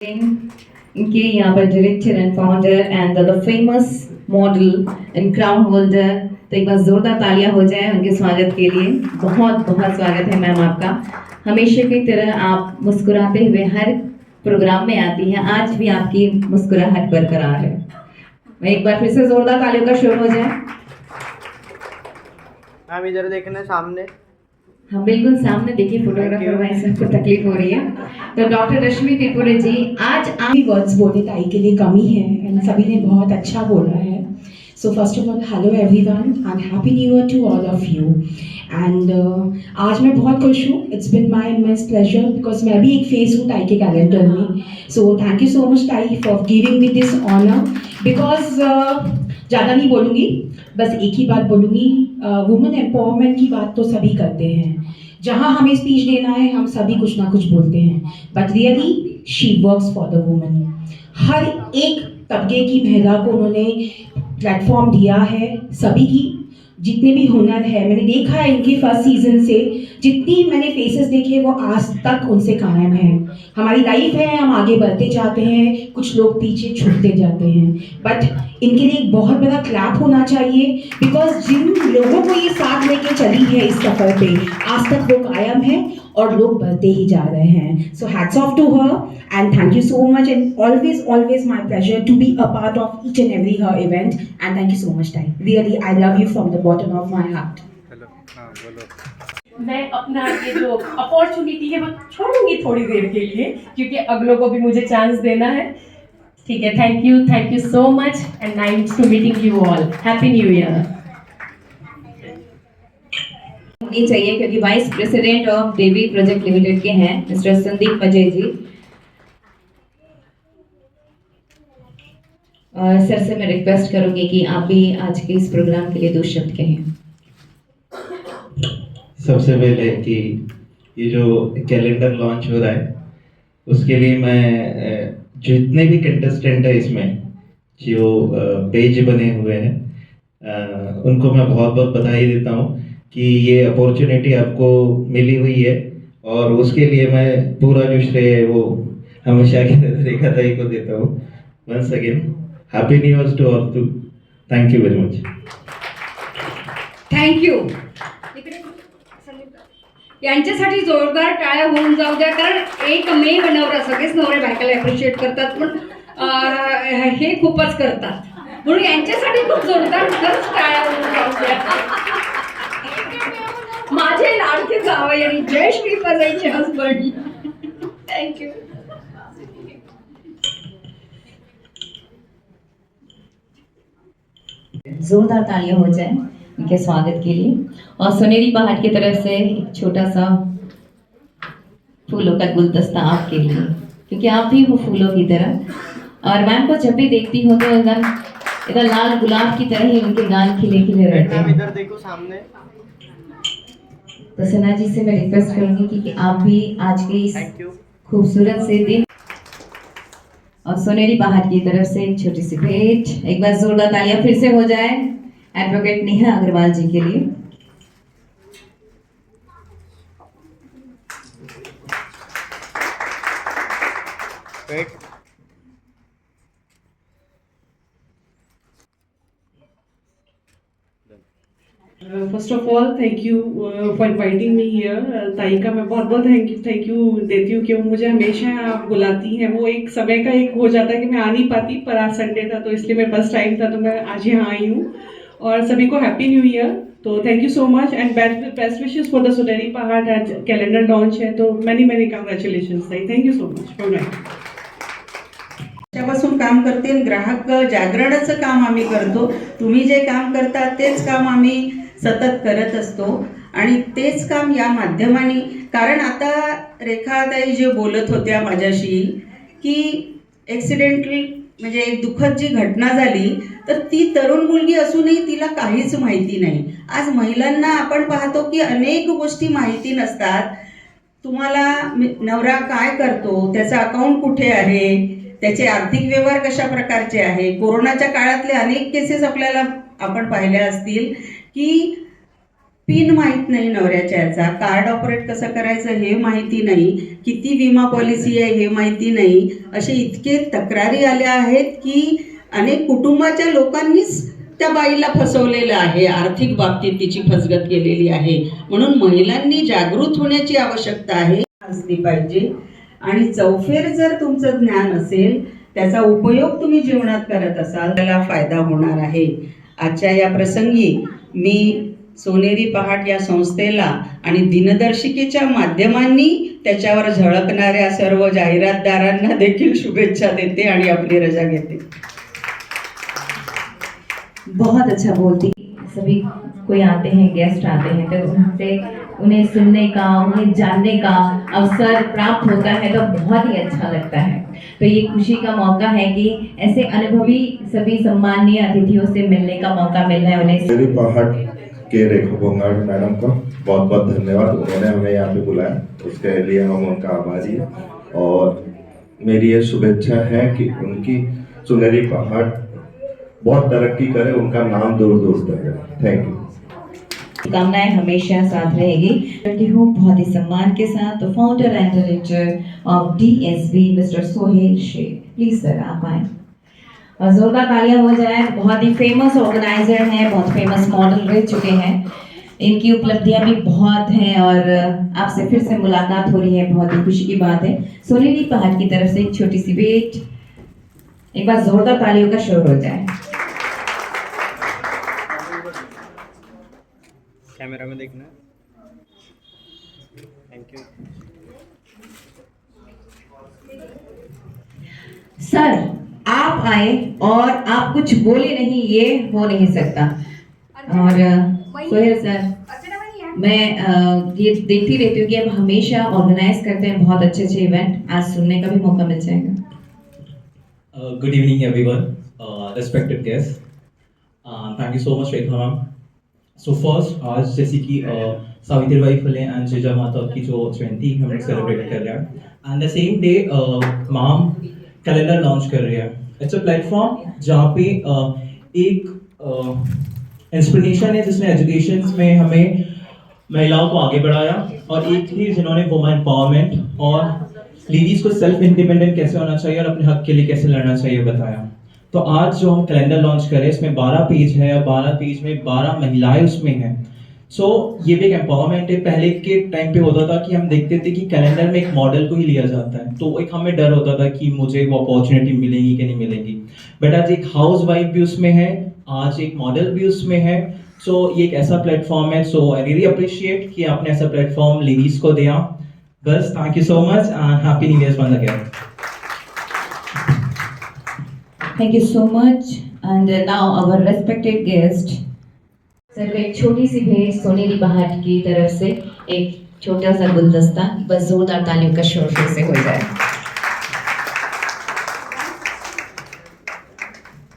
इनके यहाँ पर director and founder and the famous model and crown holder, तो एक बार जोरदार तालियां हो जाए उनके स्वागत के लिए। बहुत बहुत स्वागत है मैम आपका। हमेशा की तरह आप मुस्कुराते हुए हर प्रोग्राम में आती हैं, आज भी आपकी मुस्कुराहट बरकरार है। मैं एक बार फिर से जोरदार तालियों का शोर हो जाए। मैम इधर देखना सामने। हाँ बिल्कुल सामने देखिए, फोटोग्राफर भाई सबको तकलीफ हो रही है। तो डॉक्टर रश्मि त्रिपुरा जी, आज आप वर्ड्स बोले ताई के लिए कमी है एंड सभी ने बहुत अच्छा बोला है। So first of all hello everyone and happy new year to all of you. And आज मैं बहुत खुश हूँ। इट्स बिन माई इमेंस प्लेजर बिकॉज मैं भी एक फेस हूँ ताई के कैलेंडर में। So thank you so much ताई for giving me this honour. Because ज़्यादा नहीं बोलूँगी, बस एक ही बात बोलूँगी। वुमेन एम्पावरमेंट की बात तो सभी करते हैं, जहाँ हमें स्पीच देना है हम सभी कुछ ना कुछ बोलते हैं, but really she works for the women. हर एक तबके की महिला को उन्होंने प्लेटफॉर्म दिया है। सभी की जितने भी हुनर है मैंने देखा है इनके फर्स्ट सीजन से, जितनी मैंने फेसेस देखे वो आज तक उनसे कायम है। हमारी लाइफ है, हम आगे बढ़ते जाते हैं, कुछ लोग पीछे छूटते जाते हैं, बट इनके लिए एक बहुत बड़ा क्लैप होना चाहिए। बिकॉज जिन लोगों को ये साथ लेके चली है इस सफर पे, आज तक वो कायम है और लोग बढ़ते ही जा रहे हैं। So hats off to her and thank you so much and always my pleasure to be a part of each and every her event and thank you so much time. Really I love you from the bottom of my heart. मैं अपना ये जो opportunity है वो छोड़ूंगी थोड़ी देर के लिए, क्योंकि अगलों को भी मुझे चांस देना है। ठीक है, thank you so much and nice to meeting you all. Happy new year. होनी चाहिए क्योंकि vice president of Devi project limited के हैं मिस्टर संदीप अजय जी। और सर से मैं रिक्वेस्ट करूंगी कि आप भी आज के इस प्रोग्राम के लिए 2 शब्द कहें। सबसे पहले कि ये जो कैलेंडर लॉन्च हो रहा है उसके लिए मैं जितने भी कंटेस्टेंट है इसमें जो पेज बने हुए हैं उनको मैं बहुत बहुत बधाई देता हूँ कि ये अपॉर्चुनिटी आपको मिली हुई है, और उसके लिए मैं पूरा जो श्रेय है वो हमेशा की तरह रेखा ताई को देता हूँ। Once again happy new year to all. Thank you very much. Thank you. यांच्यासाठी जोरदार टाळ्या होऊन जाऊ द्या, कारण 1 मे नवरा, सगळेच नवरे बायकाला ॲप्रिशिएट करतात पण हे खूपच करतात, म्हणून यांच्यासाठी खूप जोरदार खरंच टाळ्या होऊन जाऊ द्या। माझे लाडके जावई आणि जय श्रीपादाईचे हसबंड। थँक्यू। जोरदार तालियां हो जाए उनके स्वागत के लिए। और सुनेरी पहाड़ की तरफ से एक छोटा सा फूलों का गुलदस्ता आपके लिए, क्योंकि आप भी हो फूलों की तरह। और मैम को जब भी देखती हूँ तो एकदम लाल गुलाब की तरह ही उनके गाल खिले खिले रहते हैं। इधर देखो सामने। तो सना जी से मैं रिक्वेस्ट करूंगी कि आप भी आज के इस थैंक यू। खूबसूरत से दिन और सोनेरी पहाड़ की तरफ से एक छोटी सी भेंट। एक बार जोरदार तालियां फिर से हो जाए एडवोकेट नेहा अग्रवाल जी के लिए। First of all thank you for inviting me here. ताई का मैं बहुत बहुत थैंक यू देती हूँ कि वो मुझे हमेशा बुलाती हैं। वो एक समय का एक हो जाता है कि मैं आ नहीं पाती, पर आज संडे था तो इसलिए मेरे पास टाइम था तो मैं आज यहाँ आई हूँ। और सभी को हैप्पी न्यू ईयर। तो thank you so much end best wishes for the Suneri पहाड़। आज कैलेंडर लॉन्च है तो मैनी कॉन्ग्रॅच्युलेशन्स ताई। थँक्यू सो मच फॉर त्यापासून काम करते आणि ग्राहक जागरणाचं काम आम्ही करतो। तुम्ही जे काम करता तेच काम आम्ही सतत करत असतो आणि तेच काम या माध्यमाने, कारण आता रेखाताई जे बोलत होत्या माझ्याशी की ॲक्सिडेंटली म्हणजे एक दुःखद जी घटना झाली तर ती तरुण मुलगी असूनही तिला काहीच माहिती नाही। आज महिलांना आपण पाहतो की अनेक गोष्टी माहिती नसतात। तुम्हाला नवरा काय करतो, त्याचा अकाउंट कुठे आहे, त्याचे आर्थिक व्यवहार कशा प्रकारचे आहे। कोरोनाच्या काळातले अनेक केसेस आपल्याला आपण पाहिल्या असतील की पिन माहीत नाही नवऱ्याच्या याचा, कार्ड ऑपरेट कसं करायचं हे माहिती नाही, किती विमा पॉलिसी आहे हे माहिती नाही, असे इतके तक्रारी आल्या आहेत की अनेक कुटुंबाच्या लोकांनीच त्या बाईला फसवलेलं आहे, आर्थिक बाबतीत तिची फसगत केलेली आहे. म्हणून महिलांनी जागृत होण्याची आवश्यकता आहे, असली पाहिजे. आणि चौफेर जर तुमचं ज्ञान असेल, त्याचा उपयोग तुम्ही जीवनात करत असाल, त्याला फायदा होणार आहे. आजच्या या प्रसंगी मी सोनेरी पहाट या संस्थेला आणि दिनदर्शिकेच्या माध्यमांनी त्याच्यावर झळकणाऱ्या सर्व जाहिरातदारांना देखील शुभेच्छा देते आणि आपली रजा घेते. बहुत अच्छा बोलती, सभी कोई आते हैं, गेस्ट आते हैं तो उनसे उन्हें सुनने का, उन्हें जानने का अवसर प्राप्त होता है तो बहुत ही अच्छा लगता है. तो ये खुशी का मौका है कि ऐसे अनुभवी सभी सम्माननीय अतिथियों से मिलने का मौका मिल रहा है उन्हें. सोनेरी पहाट के रेखा बोंगाड़ मैडम को बहुत बहुत धन्यवाद, उन्होंने हमें यहाँ पे बुलाया, उसके लिए हम उनका आभारी हैं. और मेरी ये शुभेच्छा है कि उनकी सोनेरी पहाट बहुत तरक्की करे, उनका नाम दूर दूर तक है. Thank you. कामनाएं हमेशा साथ रहेगी. करती हूँ बहुत ही सम्मान के साथ तो founder and director of DSB mister Sohail Shaikh. Please sir आप आए और जोरदार तालियां हो जाए. बहुत ही फेमस ऑर्गेनाइजर हैं, बहुत फेमस मॉडल रह चुके हैं, इनकी उपलब्धियां भी बहुत हैं और आपसे फिर से मुलाकात हो रही है, बहुत ही खुशी की बात है. सोनेरी पहाट की तरफ से एक छोटी सी भेंट, एक बार जोरदार तालियों का शोर हो जाए. कैमरा में देखना. Thank you. सर आप आए और आप कुछ बोले नहीं, ये हो नहीं सकता. और सोहेल सर, मैं ये देखती रहती हूँ कि आप हमेशा ऑर्गेनाइज करते हैं बहुत अच्छे अच्छे इवेंट, आज सुनने का भी मौका मिल जाएगा. Good evening everyone, respected guests. Thank you so much Rekha ma'am. So first आज जैसे कि सावित्रीबाई फुले एंड जिजा माता की जो जयंती हम लोग सेलिब्रेट कर रहे हैं, end the same day ma'am calendar launch कर रहे हैं. इट्स अ प्लेटफॉर्म जहाँ पे एक इंस्पिरेशन है जिसने एजुकेशन में हमें महिलाओं को आगे बढ़ाया, और एक ही जिन्होंने वुमेन एम्पावरमेंट और लेडीज को सेल्फ इंडिपेंडेंट कैसे होना चाहिए और अपने हक के लिए कैसे लड़ना चाहिए बताया. तो आज जो हम कैलेंडर लॉन्च करें, इसमें 12 पेज है और 12 पेज में 12 महिलाएं उसमें हैं. सो ये भी एक एम्पावरमेंट है. पहले के टाइम पे होता था कि हम देखते थे कि कैलेंडर में एक मॉडल को ही लिया जाता है, तो एक हमें डर होता था कि मुझे वो अपॉर्चुनिटी मिलेगी कि नहीं मिलेगी. बट आज एक हाउस वाइफ भी उसमें है, आज एक मॉडल भी उसमें है. सो ये एक ऐसा प्लेटफॉर्म है. सो आई रियली अप्रिशिएट कि आपने ऐसा प्लेटफॉर्म लेडीज को दिया. बस thank you so much and happy new year once again. Thank you so much. And now our respected guest. Sir को एक छोटी सी भेंट सोनेरी पहाट की तरफ से, एक छोटा सा गुलदस्ता, बस जोरदार तालियों का शोर फिर से हो जाए.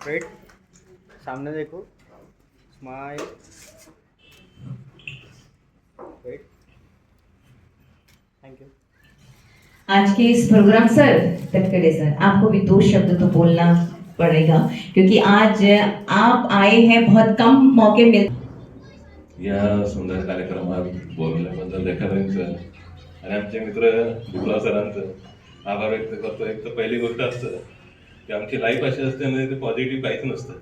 वेट, सामने देखो, स्माइल. वेट. Thank you. आज के इस प्रोग्राम सर तटकरे सर, आपको भी 2 शब्द तो बोलना पड़ेगा क्योंकि आज आप आए हैं, बहुत कम मौके मिलते. या सुंदर कार्यक्रमात बोलवल्याबद्दल रेखाताईंचं आणि आमचे मित्र विप्लव सरांचं आभार व्यक्त करतो. एक तर पहिली गोष्ट असतं की आमची लाईफ अशी असते म्हणजे ते पॉझिटिव्ह काहीच नसतं.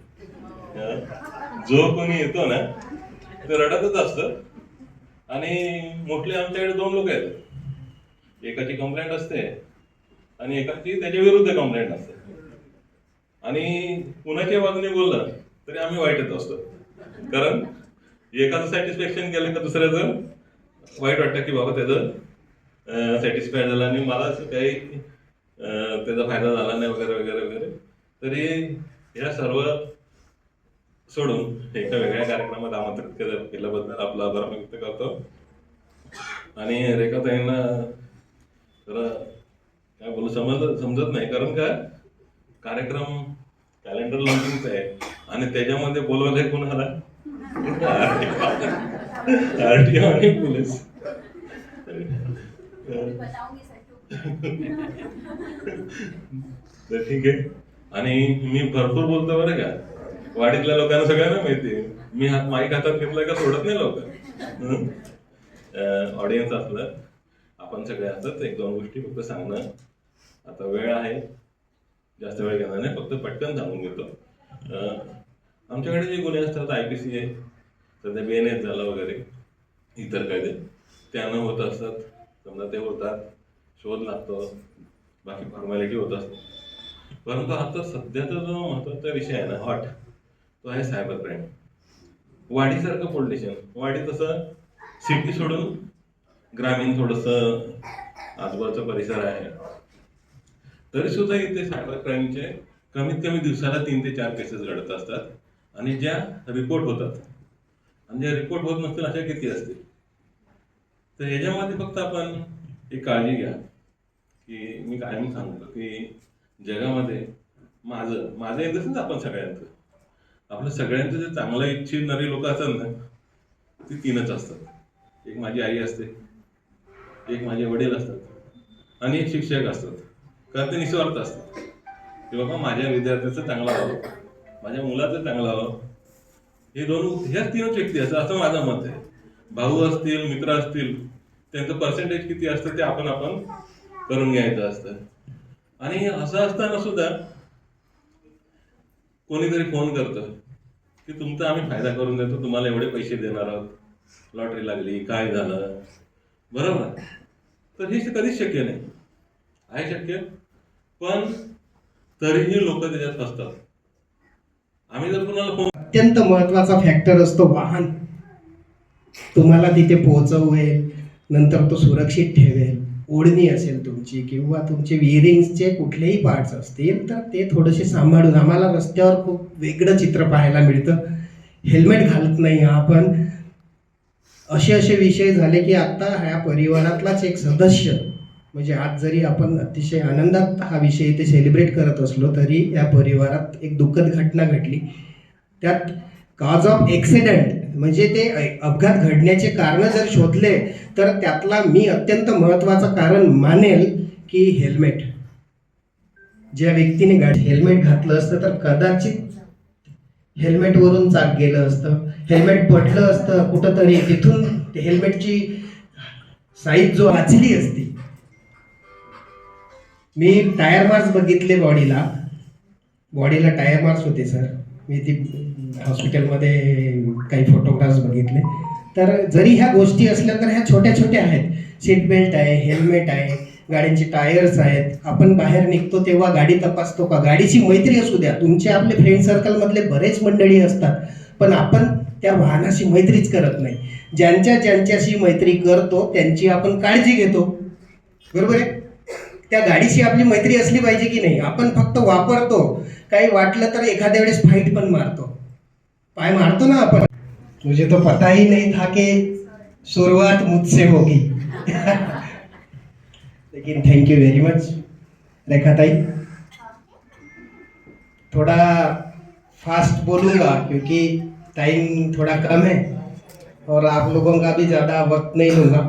जो कोणी येतो ना तो रडतच असतं. आणि मोस्टली आमच्याकडे 2 लोक आहेत, एकाची कंप्लेंट असते आणि एकाची त्याच्या विरुद्ध कंप्लेंट असते. आणि कुणाच्या बाजूने बोललं तरी आम्ही वाईटच असतो, कारण एकाचं सॅटिस्फॅक्शन केलं का दुसऱ्याचं वाईट वाटतं की बाबा त्याचं सॅटिस्फाय झालं आणि मला असं काही त्याचा फायदा झाला नाही वगैरे वगैरे वगैरे. तरी या सर्व सोडून एका वेगळ्या कार्यक्रमात आमंत्रित केल्याबद्दल आपला आभार व्यक्त करतो. आणि रेखाताईंना जरा काय बोलू समजत नाही, कारण का कार्यक्रम कॅलेंडर लॉन्चिंगचा आहे आणि त्याच्यामध्ये बोलवलंय कोणाला, आरटीओ आणि पोलीस. तर ठीक आहे. आणि मी भरपूर बोलतो बरं का, वाडीतल्या लोकांना सगळ्यांना माहिती आहे. मी माईक हातात घेतला का सोडत नाही लोक. ऑडियन्स असलं आपण सगळे असतात. एक दोन गोष्टी फक्त सांगणं. आता वेळ आहे, जास्त वेळ घेणार नाही, फक्त पटकन सांगून घेतो. आमच्याकडे जे गुन्हे असतात IPC आहे, सध्या BNS झालं वगैरे, इतर कायदे त्यानं होत असतात. समजा ते होतात, शोध लागतो, बाकी फॉर्मॅलिटी होत असतात. परंतु आता सध्याचा जो महत्त्वाचा विषय आहे ना, हॉट, तो आहे सायबर क्राईम. वाडीसारखं पोलीस स्टेशन, वाडी तसं सिटी सोडून ग्रामीण थोडंसं आजूबाजूचा परिसर आहे, तरी सुद्धा इथे सायबर क्राईमचे कमीत कमी दिवसाला 3 ते 4 केसेस घडत असतात. आणि ज्या रिपोर्ट होतात आणि ज्या रिपोर्ट होत नसतील अशा किती असतील. तर याच्यामध्ये फक्त आपण एक काळजी घ्या की मी कायम सांगतो की जगामध्ये माझं येतच ना, आपण सगळ्यांचं, आपलं सगळ्यांचं जे चांगलं इच्छिणारी लोक असतात ना, ती 3च असतात. एक माझी आई असते, एक माझे वडील असतात आणि एक शिक्षक असतात. कारण ते निस्वार्थ असतात की बाबा माझ्या विद्यार्थ्याचं चांगलं व्हावं, माझ्या मुलाचं चांगलं व्हावं. ह्याच 3च व्यक्ती असतात असं माझं मत आहे. भाऊ असतील, मित्र असतील, त्यांचं पर्सेंटेज किती असतं ते आपण करून घ्यायचं असतं. आणि असं असताना सुद्धा कोणीतरी फोन करतं की तुमचा आम्ही फायदा करून देतो, तुम्हाला एवढे पैसे देणार आहोत, लॉटरी लागली, काय झालं, बरोबर. तर हे कधीच शक्य नाही. आहे शक्य, पण तरीही लोक त्याच्यात असतात. आम्ही जर कुणाला फोन, अत्यंत महत्त्वाचा फॅक्टर असतो वाहन. तुम्हाला तिथे पोहोचवेल, नंतर तो सुरक्षित ठेवेल. ओढणी असेल तुमची किंवा तुमचे विअरिंग्सचे कुठलेही पार्ट्स असतील तर ते थोडेसे सांभाळून. आम्हाला रस्त्यावर खूप वेगळं चित्र पाहायला मिळतं. हेल्मेट घालत नाही आपण, असे विषय झाले की आता ह्या परिवारातलाच एक सदस्य, म्हणजे आज जरी आपण अतिशय आनंदात हा विषय इथे सेलिब्रेट करत असलो तरी या परिवारात एक दुःखद घटना घडली. त्यात कॉज ऑफ ॲक्सिडेंट म्हणजे ते अपघात घडण्याचे कारण जर शोधले तर त्यातला मी अत्यंत महत्त्वाचं कारण मानेल की हेल्मेट. ज्या व्यक्तीने हेल्मेट घातलं असतं तर कदाचित हेल्मेटवरून चाक गेलं असतं, हेल्मेट पडलं असतं कुठंतरी, तिथून हेल्मेटची साईज जो वाचली असती. मी टायर मार्क्स बघितले बॉडीला टायर मार्क्स होते सर. मी ती हॉस्पिटलमध्ये काही फोटोग्राफ्स बघितले. तर जरी ह्या गोष्टी असल्या तर ह्या छोट्या छोट्या आहेत. सीट बेल्ट आहे, हेल्मेट आहे, गाड्यांचे टायर्स आहेत. आपण बाहेर निघतो तेव्हा गाडी तपासतो का? गाडीची मैत्री असू द्या, तुमचे आपले फ्रेंड सर्कलमधले बरेच मंडळी असतात, पण आपण त्या वाहनाशी मैत्रीच करत नाही. ज्यांच्याशी मैत्री करतो त्यांची आपण काळजी घेतो, बरोबर आहे. त्या गाडीशी आपली मैत्री असली पाहिजे की नाही. आपण फक्त वापरतो, काही वाटलं तर एखाद्या वेळेस फाईट पण मारतो, पाय मारतो ना आपण. मुझे तो पता ही नहीं था कि शुरुआत मुझसे होगी. लेकिन थैंक यू वेरी मच रेखा ताई. थोड़ा फास्ट बोलूँगा क्योंकि टाइम थोड़ा कम है और आप लोगों का भी ज़्यादा वक्त नहीं लूँगा.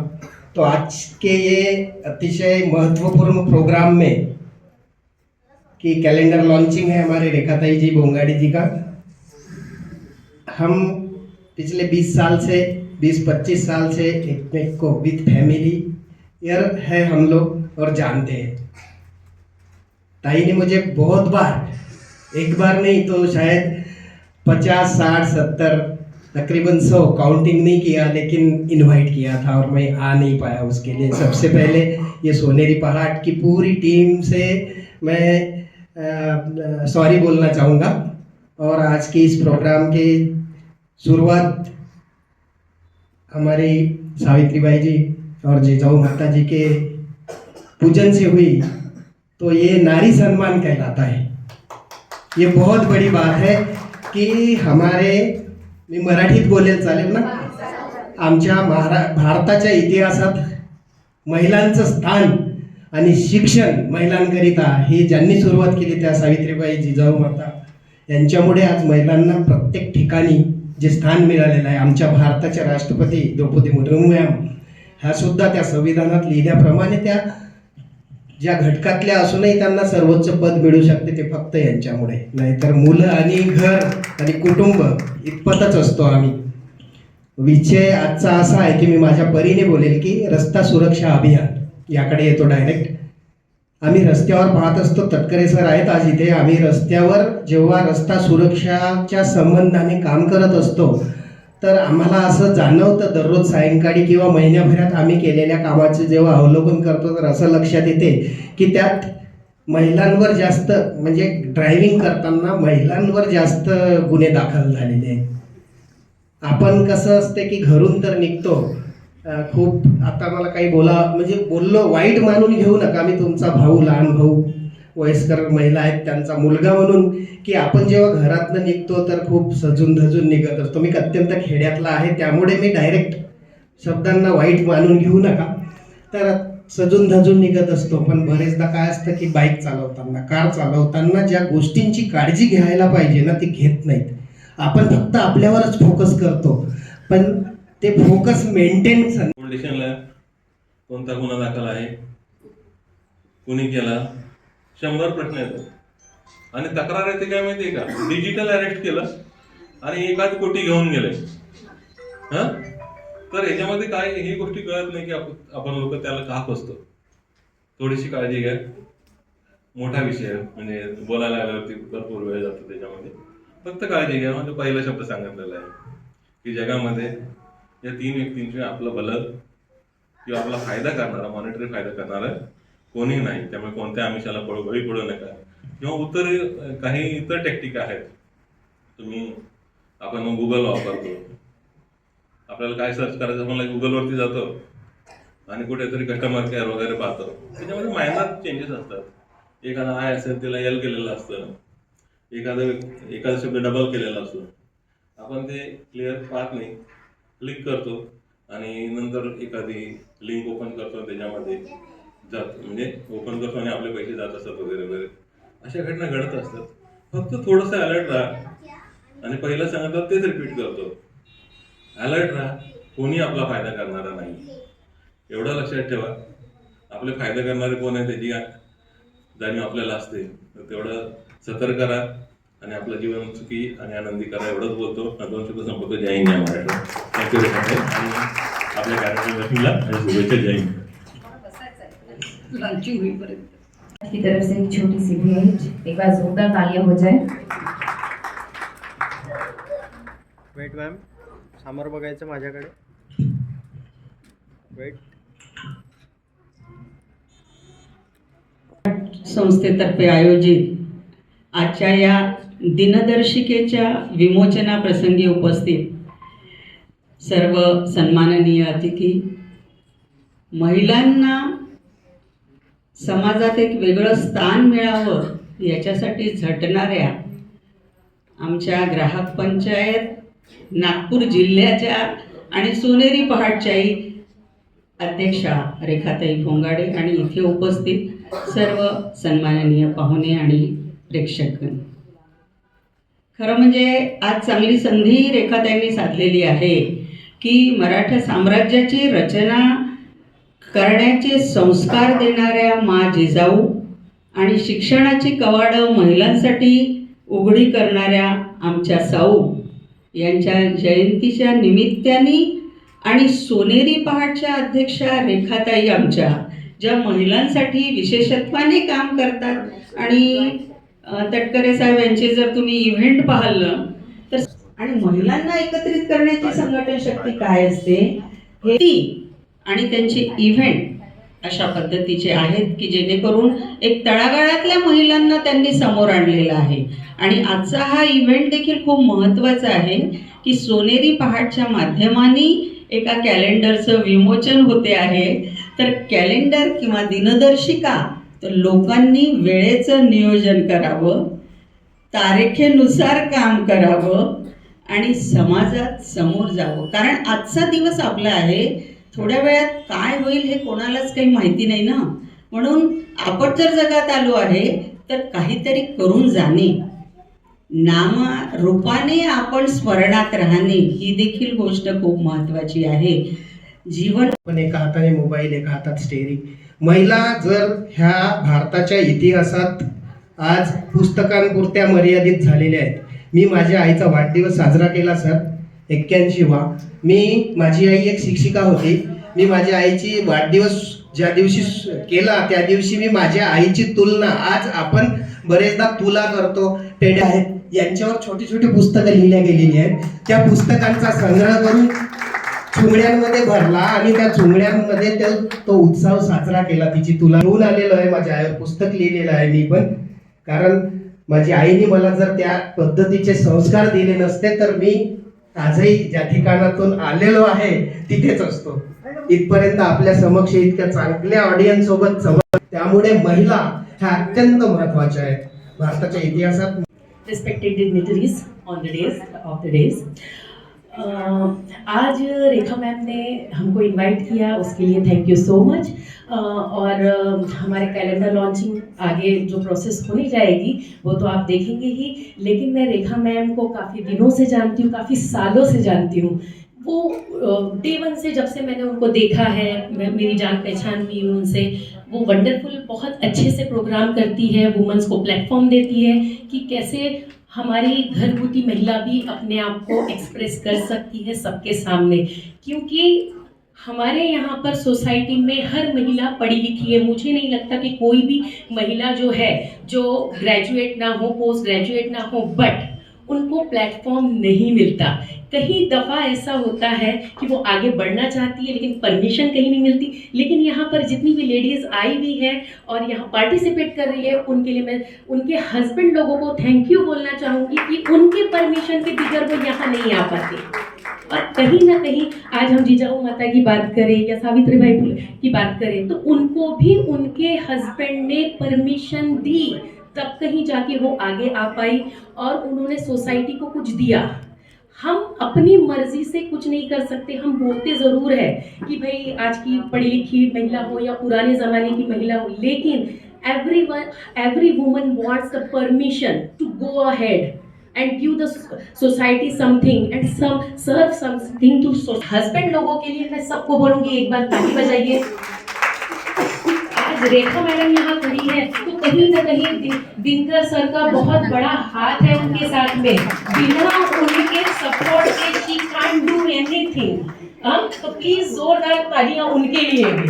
तो आज के ये अतिशय महत्वपूर्ण प्रोग्राम में कि कैलेंडर लॉन्चिंग है हमारे रेखाताई जी बोंगाड़ी जी का. हम पिछले 20-25 साल से एक को विद फैमिली ईयर है हम लोग और जानते हैं. ताई ने मुझे बहुत बार, एक बार नहीं तो शायद 50, 60, 70 तकरीबन 100 काउंटिंग नहीं किया, लेकिन इनवाइट किया था और मैं आ नहीं पाया. उसके लिए सबसे पहले ये सोनेरी पहाड़ की पूरी टीम से मैं सॉरी बोलना चाहूँगा. और आज की इस प्रोग्राम की शुरुआत हमारी सावित्रीबाई जी और जिजाऊ माता जी के पूजन से हुई, तो ये नारी सम्मान कहलाता है. ये बहुत बड़ी बात है की हमारे, मी मराठीत बोलेल चालेल ना, आमच्या भारताच्या इतिहासात महिलांचं स्थान आणि शिक्षण महिलांकरिता ही ज्यांनी सुरुवात केली त्या सावित्रीबाई जिजाऊ माता यांच्यामुळे आज महिलांना प्रत्येक ठिकाणी जे स्थान मिळालेलं आहे. आमच्या भारताच्या राष्ट्रपती द्रौपदी मुर्मू मॅम ह्या सुद्धा त्या संविधानात लिहिल्याप्रमाणे त्या ज्या घटकातल्या असूनही त्यांना सर्वोच्च पद मिळू शकते ते फक्त यांच्यामुळे. नाहीतर मुलं आणि घर आणि कुटुंब इतपतच असतो आम्ही. विषय आजचा असा आहे की मी माझ्या परीने बोलेल की रस्ता सुरक्षा अभियान याकडे येतो डायरेक्ट. आम्ही रस्त्यावर पाहत असतो, तटकरे सर आहेत आज इथे. आम्ही रस्त्यावर जेव्हा रस्ता सुरक्षाच्या संबंधाने काम करत असतो तर आम्हाला असं जाणवतं दररोज सायंकाळी किंवा महिन्याभरात आम्ही केलेल्या कामाचे जेव्हा अवलोकन करतो तर असं लक्षात येते की त्यात महिलांवर जास्त, म्हणजे ड्रायव्हिंग करताना महिलांवर जास्त गुन्हे दाखल झालेले आहेत. आपण कसं असते की घरून तर निघतो, खूप आता मला काही म्हणजे बोललो वाईट मानून घेऊ नका, मी तुमचा भाऊ, लहान भाऊ, वयस्कर महिला आहेत त्यांचा मुलगा म्हणून, की आपण जेव्हा घरातनं निघतो तर खूप सजून धजून निघत असतो. मी अत्यंत खेड्यातला आहे त्यामुळे मी डायरेक्ट शब्दांना वाईट मानून घेऊ नका. तर सजून धजून निघत असतो, पण बरेचदा काय असतं की बाईक चालवताना, कार चालवताना ज्या गोष्टींची काळजी घ्यायला पाहिजे ना ती घेत नाहीत. आपण फक्त आपल्यावरच फोकस करतो, पण ते फोकस मेंटेन. पोलिसांना कोणता गुन्हा दाखल आहे, कुणी केला, 100 प्रश्न येतात. आणि तक्रार येते काय माहिती आहे का, डिजिटल अरेस्ट केलं आणि 1 कोटी घेऊन गेले. हां, तर याच्यामध्ये काय ही गोष्टी कळत नाही की आपण लोक त्याला का फसतो. थोडीशी काळजी घ्या. मोठा विषय म्हणजे बोलायला आल्यावरती भरपूर वेळ जातो त्याच्यामध्ये. फक्त काळजी घ्या. म्हणजे पहिला शब्द सांगितलेला आहे की जगामध्ये या 3 व्यक्तींचे आपलं भलं किंवा आपला फायदा करणारा, मॉनिटरी फायदा करणारा कोणी नाही. त्यामुळे कोणत्या आमिषाला बळी पडू नका. किंवा काही इतर टेक्निक आहेत. आपण गुगल वापरतो, आपल्याला काय सर्च करायचं म्हणलं गुगलवरती जातो आणि कुठेतरी कस्टमर केअर वगैरे पाहतो. त्याच्यामध्ये मायनर चेंजेस असतात. एखादा आय असेल त्याला एल केलेलं असतं, एखादा शब्द डबल केलेला असतो. आपण ते क्लिअर पाहत नाही, क्लिक करतो आणि नंतर एखादी लिंक ओपन करतो, त्याच्यामध्ये जातो, म्हणजे ओपन करतो आणि आपले पैसे जात असतात वगैरे वगैरे. अशा घटना घडत असतात. फक्त थोडंसं अलर्ट राहा आणि पहिलं सांगितलं तेच रिपीट करतो. अलर्ट राहा. कोणी आपला फायदा करणारा नाही, एवढं लक्षात ठेवा. आपले फायदा करणारे कोण आहे त्याची जाणीव आपल्याला असते. तर तेवढं सतर्क राहा आणि आपलं जीवन सुखी आणि आनंदी करा. एवढंच बोलतो. 2 शब्द संपवतो. जय हिंद, जय महाराष्ट्र. थँक्यू आणि आपल्या कार्यक्रमाला शुभेच्छा. जय हिंद. लॉन्चिंग होईपर्यंत की तरफ से एक छोटी सी भेंट, एक बार जोरदार तालियां हो जाए. वेट मॅम, समोर बघायचं माझ्याकडे. वेट. संस्थेतर्फे आयोजित आजच्या या दिनदर्शिकेच्या विमोचनाप्रसंगी उपस्थित सर्व सन्माननीय अतिथी, महिलांना समाजात एक वेगळं स्थान मिळावं याच्यासाठी झटणाऱ्या आमच्या ग्राहक पंचायत नागपूर जिल्ह्याच्या आणि सोनेरी पहाटच्याही अध्यक्षा रेखाताई फोंगाडे आणि इथे उपस्थित सर्व सन्माननीय पाहुणे आणि प्रेक्षकगण. खरं म्हणजे आज चांगली संधी रेखाताईंनी साधलेली आहे की मराठा साम्राज्याची रचना करण्याचे संस्कार देणाऱ्या मा जिजाऊ आणि शिक्षणाची कवाडं महिलांसाठी उघडी करणाऱ्या आमच्या साऊ यांच्या जयंतीच्या निमित्ताने आणि सोनेरी पहाटच्या अध्यक्षा रेखाताई आमच्या ज्या महिलांसाठी विशेषत्वाने काम करतात आणि तटकरे साहेब यांचे जर तुम्ही इव्हेंट पाहिलं तर आणि महिलांना एकत्रित करण्याची संघटन शक्ती काय असते हे ती आणि त्यांचे इव्हेंट अशा पद्धतीचे आहेत की जेणेकरून एक तळागाळातल्या महिलांना त्यांनी समोर आणलेला आहे. आणि आजचा हा इव्हेंट देखील खूप महत्त्वाचा आहे की सोनेरी पहाटच्या माध्यमाने एका कॅलेंडरचं विमोचन होते आहे. तर कॅलेंडर किंवा दिनदर्शिका तर लोकांनी वेळेचं नियोजन करावं, तारखेनुसार काम करावं आणि समाजात समोर जावं. कारण आजचा दिवस आपला आहे, थोड्या वेळात काय होईल हे कोणालाच काही माहिती नाही ना. म्हणून आपण जर जगात आलो आहे तर काहीतरी करून जाणे, नामरूपाने आपण स्मरणात राहणे ही देखील गोष्ट खूप महत्त्वाची आहे. जीवन पण एका हाताने मोबाईल, एका हातात स्टेअरिंग, महिला जर ह्या भारताच्या इतिहासात आज पुस्तकांपुरत्या मर्यादित झालेल्या आहेत. मी माझ्या आईचा वाढदिवस साजरा केला सर, 81वा. माझी आई एक शिक्षिका होती. मी माझ्या आईची वाढदिवस ज्या दिवशी केला त्या दिवशी मी माझ्या आईची तुलना, आज आपण बरेचदा तुला करतो, पेढे आहेत, यांच्यावर छोटी छोटी पुस्तकं लिहिल्या गेलेली आहेत. त्या पुस्तकांचा संग्रह करून चुंगड्यांमध्ये भरला आणि त्या चुंगड्यांमध्ये तो उत्सव साजरा केला. तिची तुला घेऊन आलेलो आहे, माझ्या आईवर पुस्तक लिहिलेलं आहे मी पण. कारण माझी आईने मला जर त्या पद्धतीचे संस्कार दिले नसते तर मी आजही ज्या ठिकाणातून आलेलो आहे तिथेच असतो. इथपर्यंत आपल्या समक्ष इतक्या चांगल्या ऑडियन्स सोबत त्यामुळे महिला ह्या अत्यंत महत्वाच्या आहेत भारताच्या इतिहासात. Respected dignitaries on the days. आज रेखा मैम ने हमको इनवाइट किया, उसके लिए थैंक यू सो मच. और हमारे कैलेंडर लॉन्चिंग आगे जो प्रोसेस होनी जाएगी वो तो आप देखेंगे ही, लेकिन मैं रेखा मैम को काफ़ी दिनों से जानती हूँ, काफ़ी सालों से जानती हूँ. वो डे वन से जब से मैंने उनको देखा है, मेरी जान पहचान हुई उनसे, वो वंडरफुल बहुत अच्छे से प्रोग्राम करती है, वुमेंस को प्लेटफॉर्म देती है कि कैसे हमारी घरगुती महिला भी अपने आप को एक्सप्रेस कर सकती है सबके सामने. क्योंकि हमारे यहाँ पर सोसाइटी में हर महिला पढ़ी लिखी है. मुझे नहीं लगता कि कोई भी महिला जो है जो ग्रेजुएट ना हो, पोस्ट ग्रेजुएट ना हो, बट उनको प्लेटफॉर्म नहीं मिलता. कई दफ़ा ऐसा होता है कि वो आगे बढ़ना चाहती है लेकिन परमिशन कहीं नहीं मिलती. लेकिन यहाँ पर जितनी भी लेडीज़ आई हुई हैं और यहाँ पार्टिसिपेट कर रही है, उनके लिए मैं उनके हस्बैंड लोगों को थैंक यू बोलना चाहूँगी कि उनके परमिशन के बगैर वो यहाँ नहीं आ पाते. और कहीं ना कहीं आज हम जिजाऊ माता की बात करें या सावित्री बाई फुले की बात करें तो उनको भी उनके हस्बैंड ने परमिशन दी, तब कहीं जाके वो आगे आ पाई और उन्होंने सोसाइटी को कुछ दिया. हम अपनी मर्जी से कुछ नहीं कर सकते. हम बोलते ज़रूर है कि भाई आज की पढ़ी लिखी महिला हो या पुराने ज़माने की महिला हो, लेकिन every woman wants the permission to go ahead and give the society something and serve something to husband लोगों के लिए. मैं सबको बोलूँगी एक बार ताली बजाइए. आज रेखा मैडम यहाँ खड़ी है तो कहीं ना कहीं दिनकर सर का बहुत बड़ा हाथ है उनके साथ में. बिना उनके support K she can't do anything. तो प्लीज जोरदार तालियां उनके लिए भी.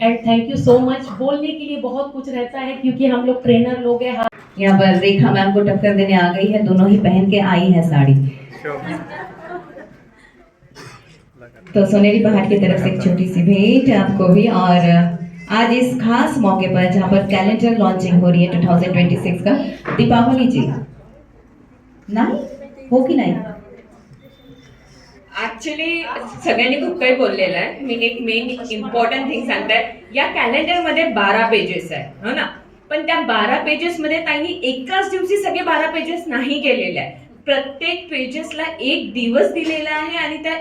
End thank you so much. बोलने के लिए बहुत कुछ रहता है क्योंकि हम लोग ट्रेनर लोग हैं. यहाँ पर रेखा मैम को टक्कर देने आ गई है, दोनों ही पहन के आई है साड़ी. तो सोनेरी पहाड़ की तरफ से एक छोटी सी भेंट आपको भी. और आज इस खास मौके पर जहाँ पर कैलेंडर लॉन्चिंग हो रही है 2026 का, दीपावली जी नाही हो की नाही? ऍक्च्युली सगळ्यांनी खूप काही बोललेलं आहे. मी एक मेन इम्पॉर्टंट थिंग सांगताय. या कॅलेंडरमध्ये 12 पेजेस आहे, हो ना. पण त्या 12 पेजेसमध्ये त्यांनी एकाच दिवशी सगळे 12 पेजेस नाही केलेले आहे. प्रत्येक पेजेसला एक दिवस दिलेला आहे आणि त्या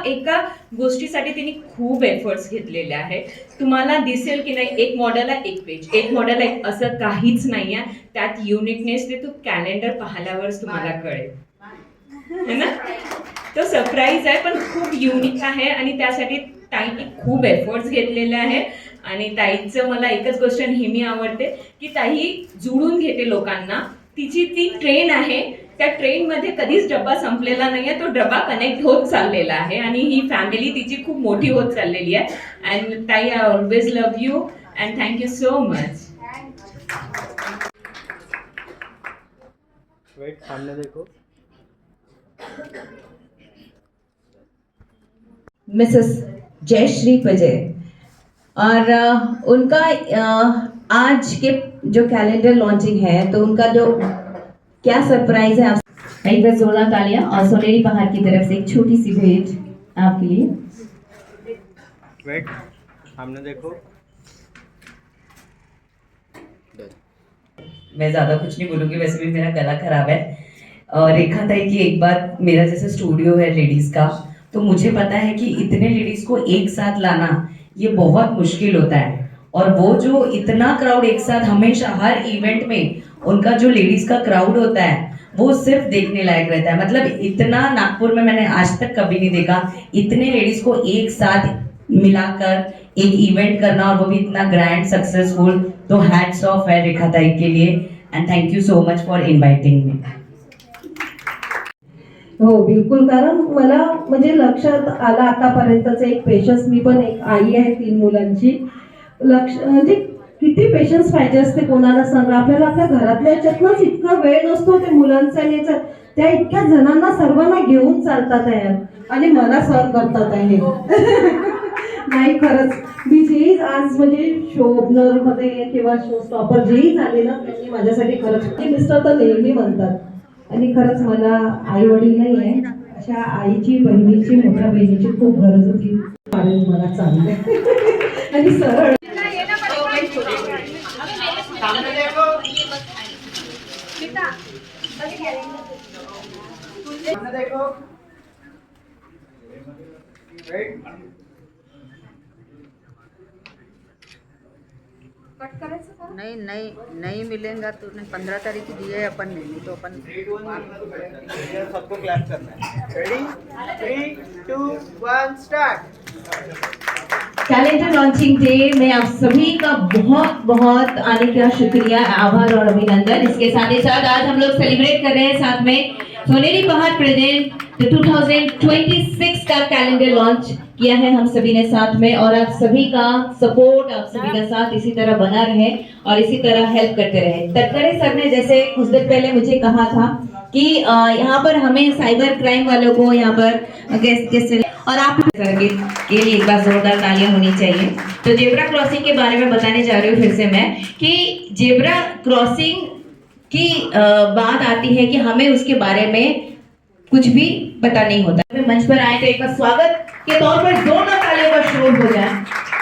एका गोष्टीसाठी त्यांनी खूप एफर्ट्स घेतलेले आहे. तुम्हाला दिसेल की नाही एक मॉडेलला एक पेज, एक मॉडेलला एक, असं काहीच नाही आहे. त्यात युनिकनेस ते तू कॅलेंडर पाहिल्यावरच तुम्हाला कळेल, है ना. तो सरप्राईज आहे पण खूप युनिक आहे आणि त्यासाठी ताईंनी खूप एफर्ट्स घेतलेले आहे. आणि ताईंचं मला एकच गोष्ट नेहमी आवडते की ताई जुळून घेते लोकांना. तिची ती ट्रेन आहे, त्या ट्रेनमध्ये कधीच डब्बा संपलेला नाही आहे. तो डब्बा कनेक्ट होत चाललेला आहे आणि ही फॅमिली तिची खूप मोठी होत चाललेली आहे. अँड ताई, I always love you and thank you so much. Wait, सामने देखो. मिसेस जयश्री पजे और उनका आज के जो कैलेंडर लॉन्चिंग है तो उनका जो क्या सरप्राइज है, आप एक बार जोरदार तालियां. और सोनेरी पहाड़ की तरफ से एक छोटी सी भेंट आपके लिए. वेट, सामने देखो. मैं ज़्यादा कुछ नहीं बोलूँगी, वैसे भी मेरा गला खराब है. और रेखा ताई की एक बात, मेरा जैसे स्टूडियो है लेडीज़ का, तो मुझे पता है कि इतने लेडीज़ को एक साथ लाना ये बहुत मुश्किल होता है. और वो जो इतना क्राउड एक साथ, हमेशा हर इवेंट में उनका जो लेडीज़ का क्राउड होता है वो सिर्फ देखने लायक रहता है. मतलब इतना नागपुर में मैंने आज तक कभी नहीं देखा, इतने लेडीज़ को एक साथ मिलाकर एक इवेंट करना और वो भी इतना ग्रैंड सक्सेसफुल, तो हैट्स ऑफ है रेखा ताई के लिए and thank you so much for inviting me. हो बिलकुल, कारण मला म्हणजे लक्षात आलं आतापर्यंतचं एक पेशन्स, मी पण एक आई आहे 3 मुलांची, म्हणजे किती पेशन्स पाहिजे असते कोणाला सांगा. आपल्याला आपल्या घरातल्या याच्यातनंच इतका वेळ नसतो ते मुलांचा आणि याच्यात, त्या इतक्या जणांना सर्वांना घेऊन चालतात आहे आणि मला सहन करतात आहे. नाही खरंच, मी जेही आज म्हणजे शो ओपनर मध्ये किंवा शो स्टॉपर जेही झाले ना, त्यांनी माझ्यासाठी खरंच, मिस्टर तर नेहमी म्हणतात, आणि खरंच मला आई वडील नाही आहे, अशा आईची, बहिणीची, मोठ्या बहिणीची खूप गरज होती. मला चांगलं आणि सरळ. नहीं नहीं नहीं मिलेगा तो 15 तारीख की दी है अपन ने, नहीं तो अपन सबको क्लैप करना है. Ready 3 2 1 start. Calendar launching day में आप सभी का बहुत बहुत आने का शुक्रिया, आभार और अभिनंदन. इसके साथ ही साथ आज हम लोग सेलिब्रेट कर रहे हैं साथ में सोनेरी पहाड़ प्रेजेंट 2026 का कैलेंडर लॉन्च किया है हम सभी ने साथ में, और आप सभी का सपोर्ट, आप सभी का साथ इसी तरह बना रहे और इसी तरह हेल्प करते रहे. तटकरे सर ने जैसे कुछ दिन पहले मुझे कहा था कि यहाँ पर हमें साइबर क्राइम वालों को यहाँ पर कैसे, और आप सर के लिए एक बार जोरदार तालियां होनी चाहिए. तो जेब्रा क्रॉसिंग के बारे में बताने जा रही हूँ फिर से मैं, कि जेब्रा क्रॉसिंग की बात आती है कि हमें उसके बारे में कुछ भी पता नहीं होता. मंच पर आए तो एक बार स्वागत के तौर पर जोरदार तालियों का शोर हो जाए.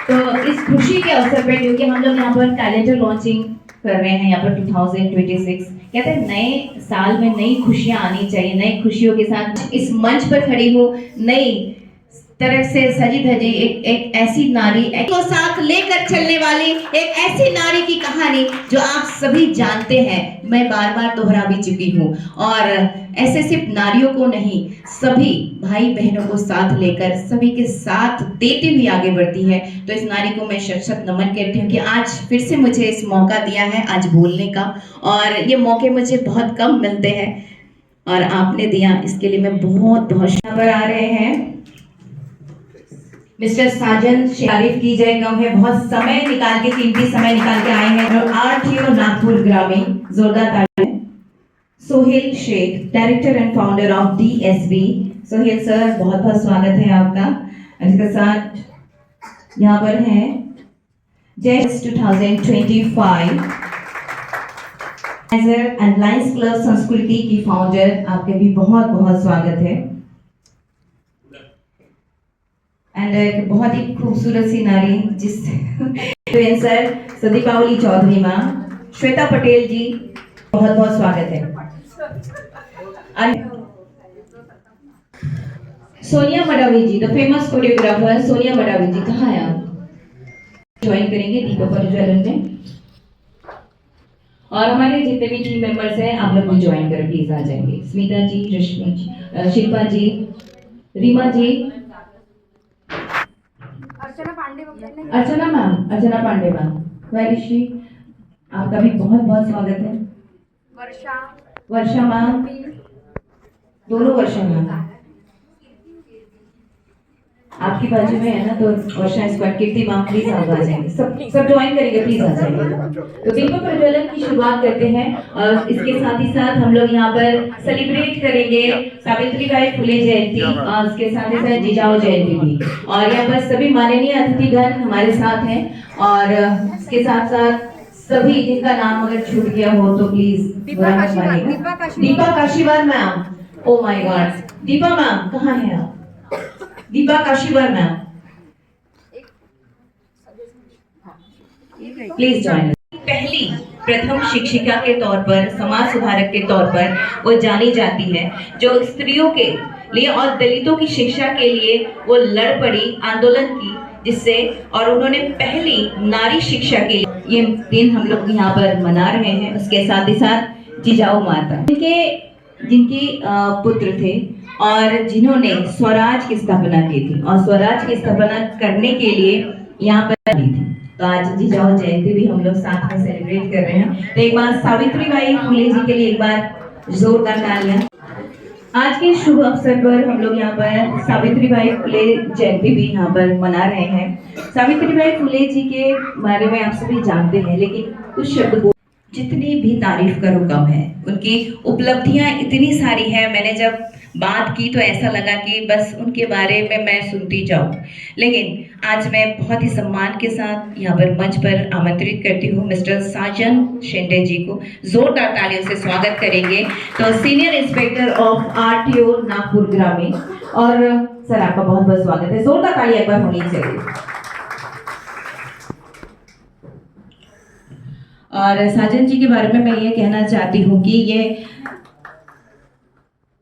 तो इस खुशी के अवसर पर, क्योंकि हम लोग यहाँ पर कैलेंडर लॉन्चिंग कर रहे हैं यहाँ पर 2026, कहते हैं नए साल में नई खुशियां आनी चाहिए. नई खुशियों के साथ इस मंच पर खड़ी हूँ, नई तरह से सजी धजी एक ऐसी नारी को साथ लेकर चलने वाली एक ऐसी नारी की कहानी जो आप सभी जानते हैं, मैं बार बार दोहरा भी चुकी हूँ. और ऐसे सिर्फ नारियों को नहीं, सभी भाई बहनों को साथ लेकर सभी के साथ देती हुई आगे बढ़ती है. तो इस नारी को मैं शत नमन करती हूँ कि आज फिर से मुझे इस मौका दिया है आज बोलने का, और ये मौके मुझे बहुत कम मिलते हैं और आपने दिया, इसके लिए मैं बहुत बहुत पर आ रहे हैं. मिस्टर साजन शारिफ की जय गम है, बहुत समय निकाल के, कीमती समय निकाल के आए हैं. और RTO नागपुर ग्रामीण, जोरदार तालियां. Sohail Shaikh, director and founder of DSB. Sohail sir, बहुत बहुत स्वागत है आपका. इसके साथ यहाँ पर हैं जय 2025 एंड लायंस क्लब संस्कृति की फाउंडर, आपके भी बहुत बहुत स्वागत है. एंड एक बहुत ही खूबसूरत सी नारी जिस इन्फ्लुएंसर सदीपावली चौधरी माँ, श्वेता पटेल जी, बहुत बहुत स्वागत है. Sonia Madavi ji, the famous choreographer Sonia Madavi ji, कहाँ है आप? ज्वाइन करेंगे दीपा प्रज्वलन में. और हमारे जितने भी टीम मेंबर्स हैं आप लोग भी ज्वाइन कर प्लीज आ जाएंगे. Smita ji, Rashmi ji, Shilpa ji, Reema ji, Archana ma'am, Archana Pandey ma'am, very she, आपका भी बहुत बहुत स्वागत है. वर्षा मैम, दोनों वर्षा मैम आपकी बाजू में है ना, तो वर्षा स्क्वाड, कीर्ति मैम प्लीज आप आ जाएंगे. सब ज्वाइन करेंगे, प्लीज आ जाएंगे. तो दीपक प्रज्वलन की शुरुआत करते हैं और इसके साथ ही साथ हम लोग यहाँ पर सेलिब्रेट करेंगे सावित्रीबाई फुले जयंती और उसके साथ ही साथ जिजाऊ जयंती भी. और यहाँ पर सभी माननीय अतिथिगण हमारे साथ हैं, और इसके साथ साथ सभी जिनका नाम अगर छूट गया हो तो please Deepa Kashiwar ma'am. Oh my God, Deepa ma'am कहाँ है आप? Deepa Kashiwar ma'am, please join. पहली प्रथम शिक्षिका के तौर पर, समाज सुधारक के तौर पर वो जानी जाती है, जो स्त्रियों के लिए और दलितों की शिक्षा के लिए वो लड़ पड़ी, आंदोलन की, जिससे, और उन्होंने पहली नारी शिक्षा के लिए ये दिन हम लोग यहाँ पर मना रहे हैं. उसके साथ ही साथ जिजाऊ माता, जिनकी पुत्र थे और जिन्होंने स्वराज की स्थापना की थी, और स्वराज की स्थापना करने के लिए यहाँ पर दी थी। तो आज जिजाऊ जयंती भी हम लोग साथ में सेलिब्रेट कर रहे हैं। तो एक बार सावित्रीबाई फुले जी के लिए एक बार जोरदार तालियां। आज के शुभ अवसर पर हम लोग यहाँ पर सावित्रीबाई फुले जयंती भी यहाँ पर मना रहे हैं। सावित्रीबाई फुले जी के बारे में आप सभी जानते हैं, लेकिन कुछ शब्द जितनी भी तारीफ करो कम है। उनकी उपलब्धियां इतनी सारी हैं, मैंने जब बात की तो ऐसा लगा कि बस उनके बारे में मैं सुनती जाऊं, लेकिन आज मैं बहुत ही सम्मान के साथ यहाँ पर मंच पर आमंत्रित करती हूँ मिस्टर साजन शिंदे जी को। जोरदार तालियों से स्वागत करेंगे। तो senior inspector of RTO Nagpur ग्रामीण, और सर आपका बहुत बहुत स्वागत है। जोरदार ताली एक बार होनी चाहिए। और साजन जी के बारे में मैं ये कहना चाहती हूँ कि ये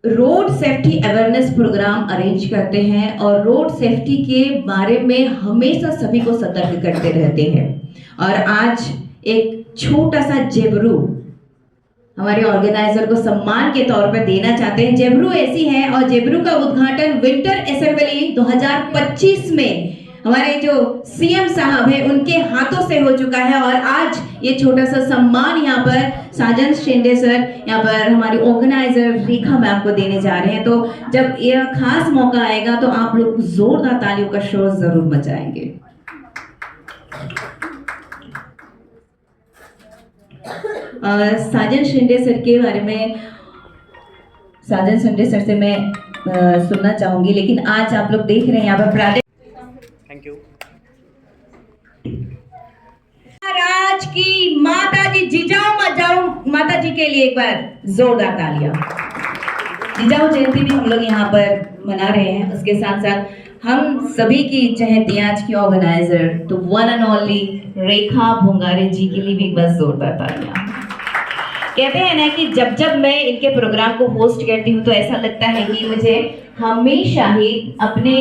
road safety awareness programme arrange करते हैं और रोड सेफ्टी के बारे में हमेशा सभी को सतर्क करते रहते हैं। और आज एक छोटा सा जेबरू हमारे ऑर्गेनाइजर को सम्मान के तौर पर देना चाहते हैं। जेबरू ऐसी है, और जेबरू का उद्घाटन विंटर असेंबली 2025 में हमारे जो सीएम साहब हैं उनके हाथों से हो चुका है। और आज ये छोटा सा सम्मान यहाँ पर साजन शिंदे सर, यहाँ पर हमारी ऑर्गेनाइजर रेखा मैम को देने जा रहे हैं। तो जब यह खास मौका आएगा तो आप लोग जोरदार तालियों का शोर जरूर मचाएंगे। साजन शिंदे सर के बारे में साजन शिंदे सर से मैं सुनना चाहूंगी, लेकिन आज आप लोग देख रहे हैं यहाँ पर थैंक यू। महाराज की माता जी जिजाऊ माता जी के लिए एक बार जोरदार तालियां। जिजाऊ जयंती भी हम लोग यहाँ पर मना रहे हैं। उसके साथ साथ हम सभी की चहेती आज की ऑर्गेनाइजर तो वन एंड ओनली रेखा भोंगारे जी के लिए भी एक बार जोरदार तालियां। कहते हैं ना कि जब जब मैं इनके प्रोग्राम को होस्ट करती हूँ तो ऐसा लगता है कि मुझे हमेशा ही अपने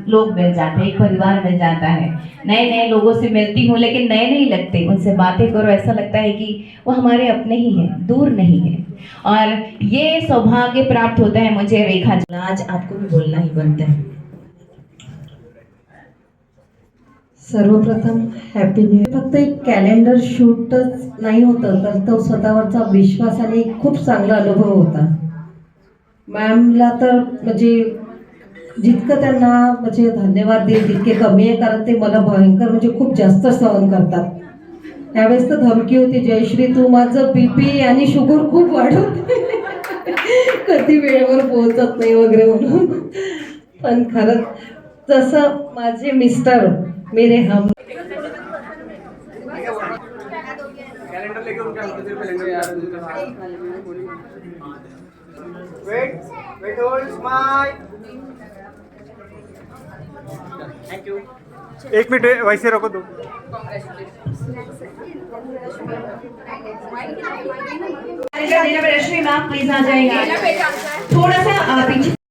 लोग मिल जाते हैं, एक परिवार मिल जाता है। नए नए लोगों से मिलती हूँ लेकिन नए नहीं लगते, उनसे बातें करो ऐसा लगता है कि वो हमारे अपने ही हैं, दूर नहीं है। और ये सौभाग्य प्राप्त होता है मुझे रेखा। आज आपको भी बोलना ही बनता है। सर्वप्रथम हॅपी न्यू इयर। फक्त एक कॅलेंडर शूटच नाही होतं तर तो स्वतःवरचा विश्वास आणि एक खूप चांगला अनुभव होता। मॅमला तर म्हणजे जितकं त्यांना म्हणजे धन्यवाद देईल तितके कमी आहे, कारण ते मला भयंकर म्हणजे खूप जास्त सहन करतात। त्यावेळेस तर धमकी होती, जयश्री तू माझं बीपी आणि शुगर खूप वाढवते, कधी वेळेवर पोहोचत नाही वगैरे म्हणून। पण खरंच जसं माझे मिस्टर मेरे हम कैलेंडर लेके उनका wait hold smile. Thank you. एक मिनट वैसे रखो दो। रश्मि मैम प्लीज आ जाएंगे।